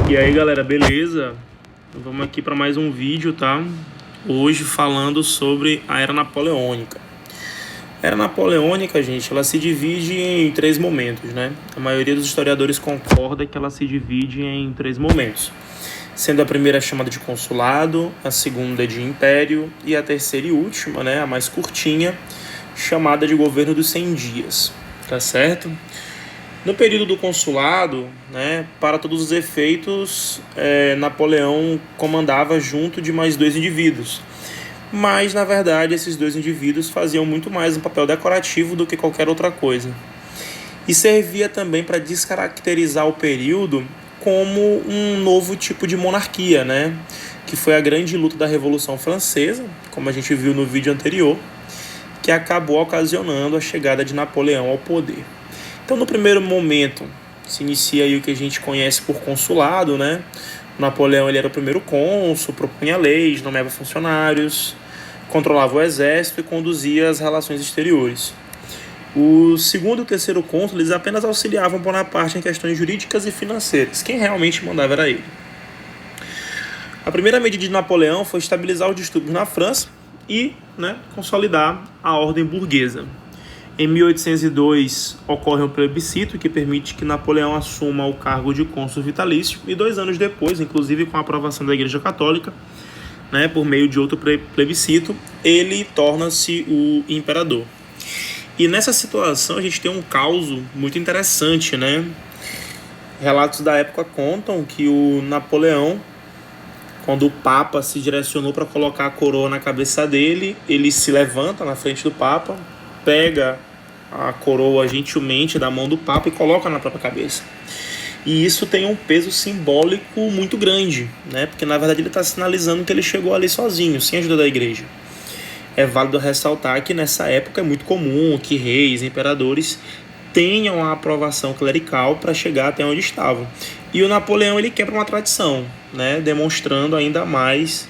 E aí galera, beleza? Vamos aqui para mais um vídeo, tá? Hoje falando sobre a Era Napoleônica. A Era Napoleônica, gente, ela se divide em três momentos, né? A maioria dos historiadores concorda que ela se divide em três momentos, sendo a primeira chamada de consulado, a segunda de império e a terceira e última, né, a mais curtinha, chamada de governo dos 100 dias, tá certo? No período do consulado, né, para todos os efeitos, Napoleão comandava junto de mais dois indivíduos. Mas, na verdade, esses dois indivíduos faziam muito mais um papel decorativo do que qualquer outra coisa. E servia também para descaracterizar o período como um novo tipo de monarquia, né, que foi a grande luta da Revolução Francesa, como a gente viu no vídeo anterior, que acabou ocasionando a chegada de Napoleão ao poder. Então, no primeiro momento, se inicia aí o que a gente conhece por consulado, né? Napoleão ele era o primeiro cônsul, propunha leis, nomeava funcionários, controlava o exército e conduzia as relações exteriores. O segundo e o terceiro cônsul eles apenas auxiliavam Bonaparte em questões jurídicas e financeiras. Quem realmente mandava era ele. A primeira medida de Napoleão foi estabilizar os distúrbios na França e, consolidar a ordem burguesa. Em 1802, ocorre um plebiscito que permite que Napoleão assuma o cargo de cônsul vitalício e 2 anos depois, inclusive com a aprovação da Igreja Católica, por meio de outro plebiscito, ele torna-se o imperador. E nessa situação a gente tem um caos muito interessante, né? Relatos da época contam que o Napoleão, quando o Papa se direcionou para colocar a coroa na cabeça dele, ele se levanta na frente do Papa, pega a coroa gentilmente da mão do Papa e coloca na própria cabeça. E isso tem um peso simbólico muito grande, né? Porque na verdade ele está sinalizando que ele chegou ali sozinho, sem a ajuda da igreja. É válido ressaltar que nessa época é muito comum que reis, imperadores tenham a aprovação clerical para chegar até onde estavam. E o Napoleão ele quebra uma tradição, né? Demonstrando ainda mais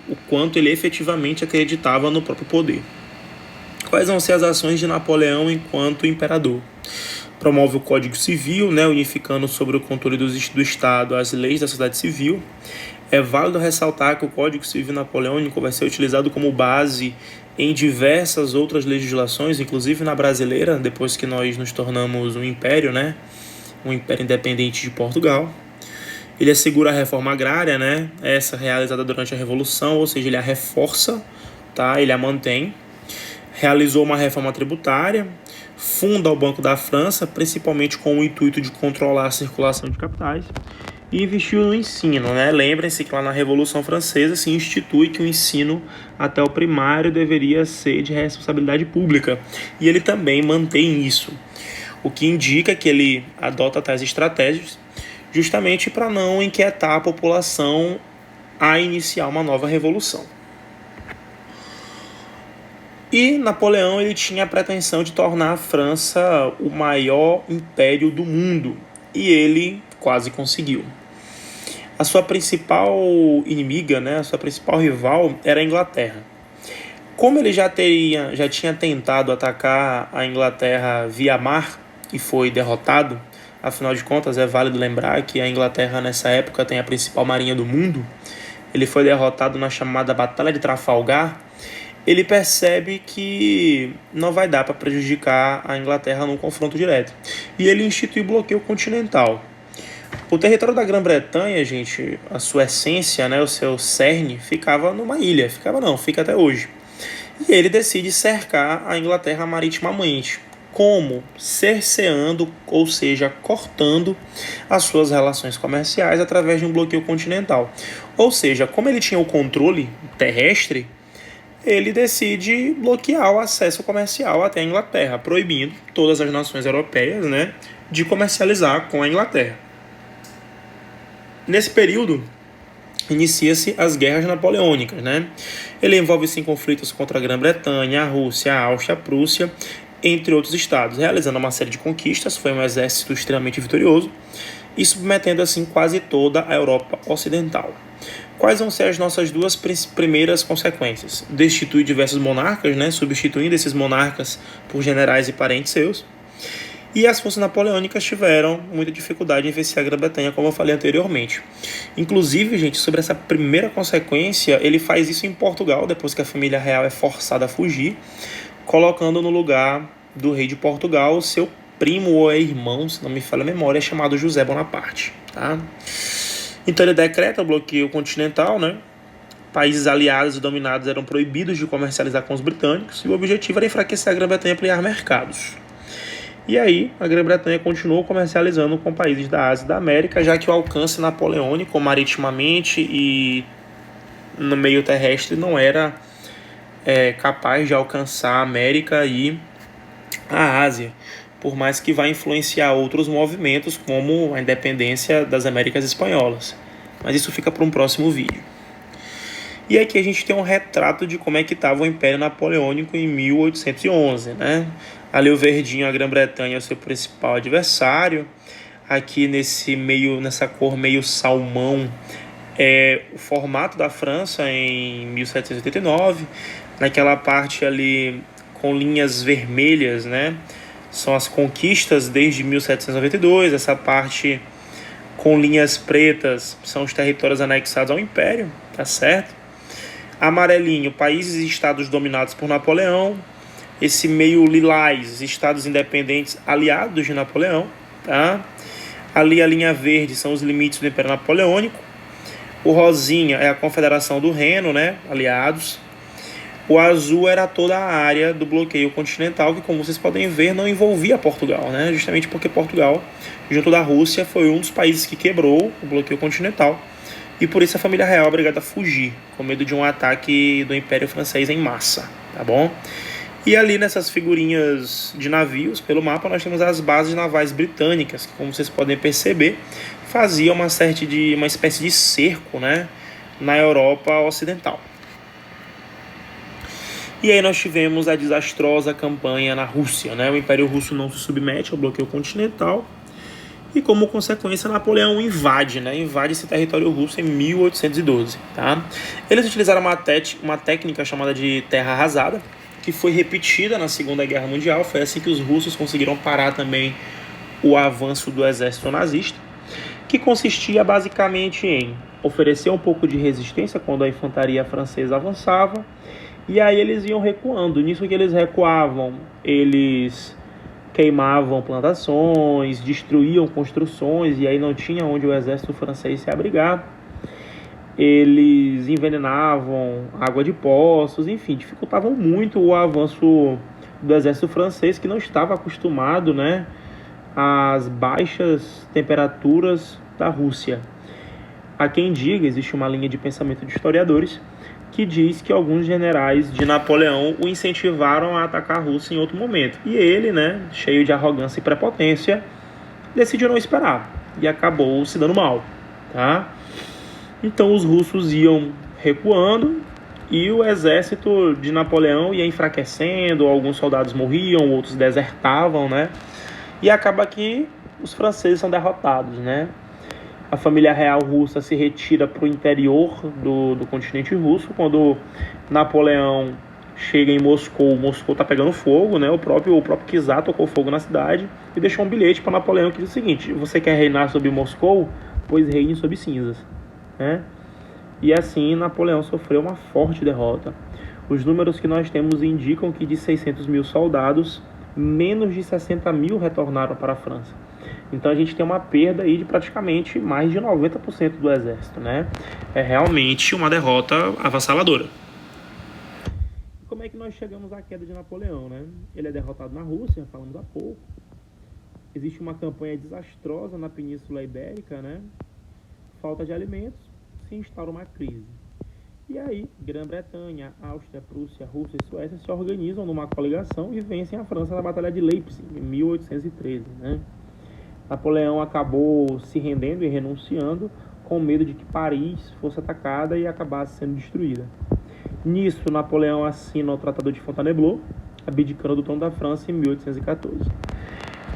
o quanto ele efetivamente acreditava no próprio poder. Quais vão ser as ações de Napoleão enquanto imperador? Promove o Código Civil, unificando sobre o controle do Estado as leis da sociedade civil. É válido ressaltar que o Código Civil napoleônico vai ser utilizado como base em diversas outras legislações, inclusive na brasileira, depois que nós nos tornamos um império, um império independente de Portugal. Ele assegura a reforma agrária, essa realizada durante a Revolução, ou seja, ele a reforça, ele a mantém. Realizou uma reforma tributária, funda o Banco da França, principalmente com o intuito de controlar a circulação de capitais, e investiu no ensino. Lembrem-se que lá na Revolução Francesa se institui que o ensino até o primário deveria ser de responsabilidade pública, e ele também mantém isso, o que indica que ele adota tais estratégias justamente para não inquietar a população a iniciar uma nova revolução. E Napoleão ele tinha a pretensão de tornar a França o maior império do mundo, e ele quase conseguiu. A sua principal inimiga, a sua principal rival era a Inglaterra. Como ele já tinha tentado atacar a Inglaterra via mar e foi derrotado, afinal de contas é válido lembrar que a Inglaterra nessa época tem a principal marinha do mundo, ele foi derrotado na chamada Batalha de Trafalgar. Ele percebe que não vai dar para prejudicar a Inglaterra num confronto direto. E ele institui bloqueio continental. O território da Grã-Bretanha, gente, a sua essência, o seu cerne, ficava numa ilha. Fica até hoje. E ele decide cercar a Inglaterra maritimamente. Como? Cerceando, ou seja, cortando as suas relações comerciais através de um bloqueio continental. Ou seja, como ele tinha o controle terrestre, ele decide bloquear o acesso comercial até a Inglaterra, proibindo todas as nações europeias, de comercializar com a Inglaterra. Nesse período, inicia-se as guerras napoleônicas. Ele envolve-se em conflitos contra a Grã-Bretanha, a Rússia, a Áustria, a Prússia, entre outros estados, realizando uma série de conquistas. Foi um exército extremamente vitorioso e submetendo assim quase toda a Europa Ocidental. Quais vão ser as nossas duas primeiras consequências? Destitui diversos monarcas, substituindo esses monarcas por generais e parentes seus. E as forças napoleônicas tiveram muita dificuldade em vencer a Grã-Bretanha, como eu falei anteriormente. Inclusive, gente, sobre essa primeira consequência, ele faz isso em Portugal, depois que a família real é forçada a fugir, colocando no lugar do rei de Portugal seu primo ou irmão, se não me falha a memória, chamado José Bonaparte. Tá? Então ele decreta o bloqueio continental, né? Países aliados e dominados eram proibidos de comercializar com os britânicos, e o objetivo era enfraquecer a Grã-Bretanha e ampliar mercados. E aí, a Grã-Bretanha continuou comercializando com países da Ásia e da América, já que o alcance napoleônico maritimamente e no meio terrestre não era capaz de alcançar a América e a Ásia, por mais que vá influenciar outros movimentos, como a independência das Américas Espanholas. Mas isso fica para um próximo vídeo. E aqui a gente tem um retrato de como é que estava o Império Napoleônico em 1811, né? Ali o verdinho, a Grã-Bretanha, é o seu principal adversário. Aqui nessa cor meio salmão é o formato da França em 1789. Naquela parte ali com linhas vermelhas, né? São as conquistas desde 1792. Essa parte com linhas pretas são os territórios anexados ao Império, tá certo? Amarelinho, países e estados dominados por Napoleão. Esse meio lilás, estados independentes aliados de Napoleão. Tá? Ali a linha verde são os limites do Império Napoleônico. O rosinha é a Confederação do Reno, né? Aliados. O azul era toda a área do bloqueio continental, que, como vocês podem ver, não envolvia Portugal, né? Justamente porque Portugal, junto da Rússia, foi um dos países que quebrou o bloqueio continental. E por isso a família real é obrigada a fugir, com medo de um ataque do Império Francês em massa, tá bom? E ali nessas figurinhas de navios, pelo mapa, nós temos as bases navais britânicas, que, como vocês podem perceber, faziam uma espécie de cerco, né, na Europa Ocidental. E aí nós tivemos a desastrosa campanha na Rússia, né? O Império Russo não se submete ao bloqueio continental e, como consequência, Napoleão invade esse território russo em 1812. Tá? Eles utilizaram uma técnica chamada de terra arrasada, que foi repetida na Segunda Guerra Mundial. Foi assim que os russos conseguiram parar também o avanço do exército nazista, que consistia basicamente em oferecer um pouco de resistência quando a infantaria francesa avançava, e aí eles iam recuando. Nisso que eles recuavam, eles queimavam plantações, destruíam construções, e aí não tinha onde o exército francês se abrigar. Eles envenenavam água de poços, enfim, dificultavam muito o avanço do exército francês, que não estava acostumado, né, às baixas temperaturas da Rússia. Há quem diga, existe uma linha de pensamento de historiadores, que diz que alguns generais de Napoleão o incentivaram a atacar a Rússia em outro momento. E ele, né, cheio de arrogância e prepotência, decidiu não esperar e acabou se dando mal. Tá? Então os russos iam recuando e o exército de Napoleão ia enfraquecendo, alguns soldados morriam, outros desertavam, né? E acaba que os franceses são derrotados, né? A família real russa se retira para o interior do continente russo. Quando Napoleão chega em Moscou, Moscou está pegando fogo, né? O próprio czar tocou fogo na cidade e deixou um bilhete para Napoleão que diz o seguinte: você quer reinar sobre Moscou? Pois reine sobre cinzas, né? E assim Napoleão sofreu uma forte derrota. Os números que nós temos indicam que de 600 mil soldados, menos de 60 mil retornaram para a França. Então a gente tem uma perda aí de praticamente mais de 90% do exército, né? É realmente uma derrota avassaladora. Como é que nós chegamos à queda de Napoleão, né? Ele é derrotado na Rússia, falamos há pouco. Existe uma campanha desastrosa na Península Ibérica, né? Falta de alimentos, se instaura uma crise. E aí, Grã-Bretanha, Áustria, Prússia, Rússia e Suécia se organizam numa coligação e vencem a França na Batalha de Leipzig, em 1813, né? Napoleão acabou se rendendo e renunciando com medo de que Paris fosse atacada e acabasse sendo destruída. Nisso, Napoleão assina o Tratado de Fontainebleau, abdicando do trono da França em 1814.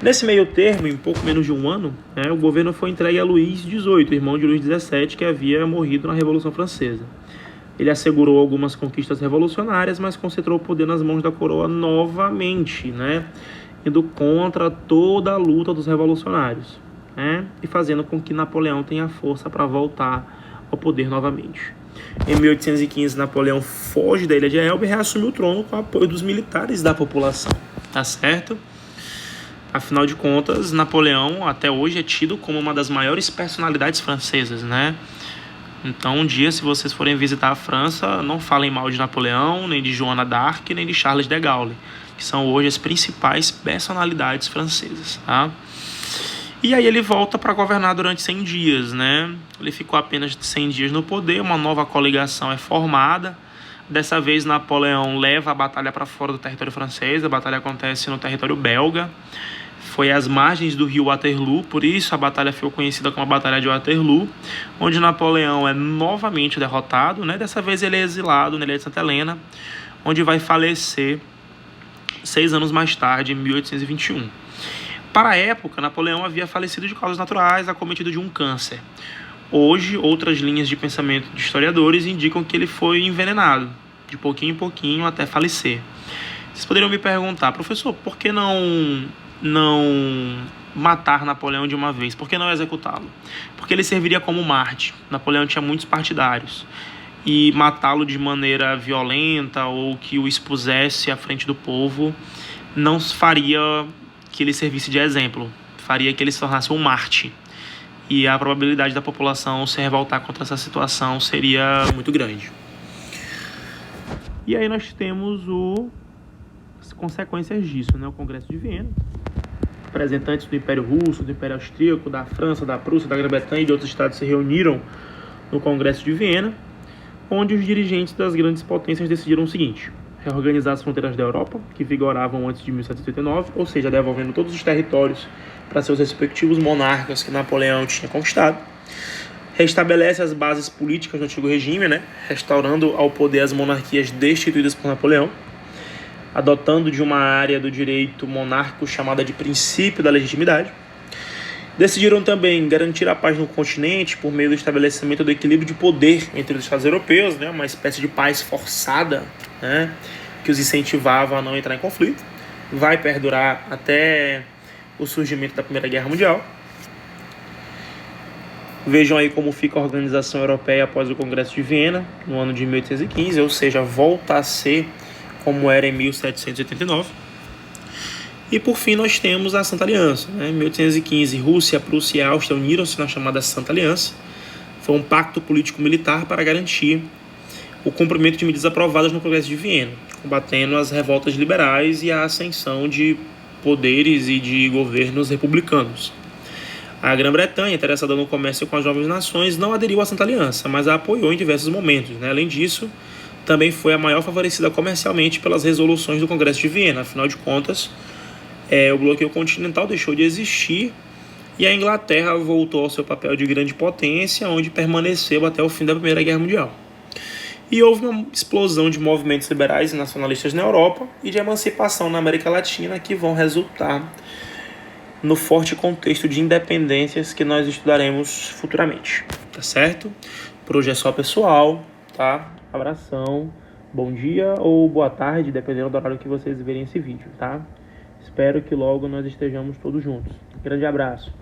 Nesse meio termo, em pouco menos de um ano, né, o governo foi entregue a Luís XVIII, irmão de Luís XVII, que havia morrido na Revolução Francesa. Ele assegurou algumas conquistas revolucionárias, mas concentrou o poder nas mãos da coroa novamente, né? indo contra toda a luta dos revolucionários, né? E fazendo com que Napoleão tenha força para voltar ao poder novamente. Em 1815, Napoleão foge da ilha de Elba e reassume o trono com o apoio dos militares da população, tá certo? Afinal de contas, Napoleão até hoje é tido como uma das maiores personalidades francesas, né? Então, um dia, se vocês forem visitar a França, não falem mal de Napoleão, nem de Joana d'Arc, nem de Charles de Gaulle, que são hoje as principais personalidades francesas, tá? E aí ele volta para governar durante 100 dias, né? Ele ficou apenas 100 dias no poder, uma nova coligação é formada. Dessa vez, Napoleão leva a batalha para fora do território francês, a batalha acontece no território belga. Foi às margens do rio Waterloo, por isso a batalha ficou conhecida como a Batalha de Waterloo, onde Napoleão é novamente derrotado, né? Dessa vez ele é exilado na ilha de Santa Helena, onde vai falecer 6 anos mais tarde, em 1821. Para a época, Napoleão havia falecido de causas naturais, acometido de um câncer. Hoje, outras linhas de pensamento de historiadores indicam que ele foi envenenado, de pouquinho em pouquinho até falecer. Vocês poderiam me perguntar, professor, por que não matar Napoleão de uma vez? Por que não executá-lo? Porque ele serviria como Marte. Napoleão tinha muitos partidários. E matá-lo de maneira violenta ou que o expusesse à frente do povo não faria que ele servisse de exemplo. Faria que ele se tornasse um Marte. E a probabilidade da população se revoltar contra essa situação seria muito grande. E aí nós temos as consequências disso, né? O Congresso de Viena. Representantes do Império Russo, do Império Austríaco, da França, da Prússia, da Grã-Bretanha e de outros estados se reuniram no Congresso de Viena, onde os dirigentes das grandes potências decidiram o seguinte: reorganizar as fronteiras da Europa, que vigoravam antes de 1789, ou seja, devolvendo todos os territórios para seus respectivos monarcas que Napoleão tinha conquistado. Restabelece as bases políticas do antigo regime, né? Restaurando ao poder as monarquias destituídas por Napoleão, adotando de uma área do direito monárquico chamada de princípio da legitimidade. Decidiram também garantir a paz no continente por meio do estabelecimento do equilíbrio de poder entre os Estados europeus, né, uma espécie de paz forçada, né, que os incentivava a não entrar em conflito. Vai perdurar até o surgimento da Primeira Guerra Mundial. Vejam aí como fica a organização europeia após o Congresso de Viena, no ano de 1815, ou seja, volta a ser como era em 1789. E por fim nós temos a Santa Aliança. Em 1815, Rússia, Prússia e Áustria uniram-se na chamada Santa Aliança. Foi um pacto político-militar para garantir o cumprimento de medidas aprovadas no Congresso de Viena, combatendo as revoltas liberais e a ascensão de poderes e de governos republicanos. A Grã-Bretanha, interessada no comércio com as jovens nações, não aderiu à Santa Aliança, mas a apoiou em diversos momentos. Além disso, também foi a maior favorecida comercialmente pelas resoluções do Congresso de Viena. Afinal de contas, o bloqueio continental deixou de existir e a Inglaterra voltou ao seu papel de grande potência, onde permaneceu até o fim da Primeira Guerra Mundial. E houve uma explosão de movimentos liberais e nacionalistas na Europa e de emancipação na América Latina, que vão resultar no forte contexto de independências que nós estudaremos futuramente, tá certo? Por hoje é só, pessoal, tá? Abração, bom dia ou boa tarde, dependendo do horário que vocês verem esse vídeo, tá? Espero que logo nós estejamos todos juntos. Grande abraço.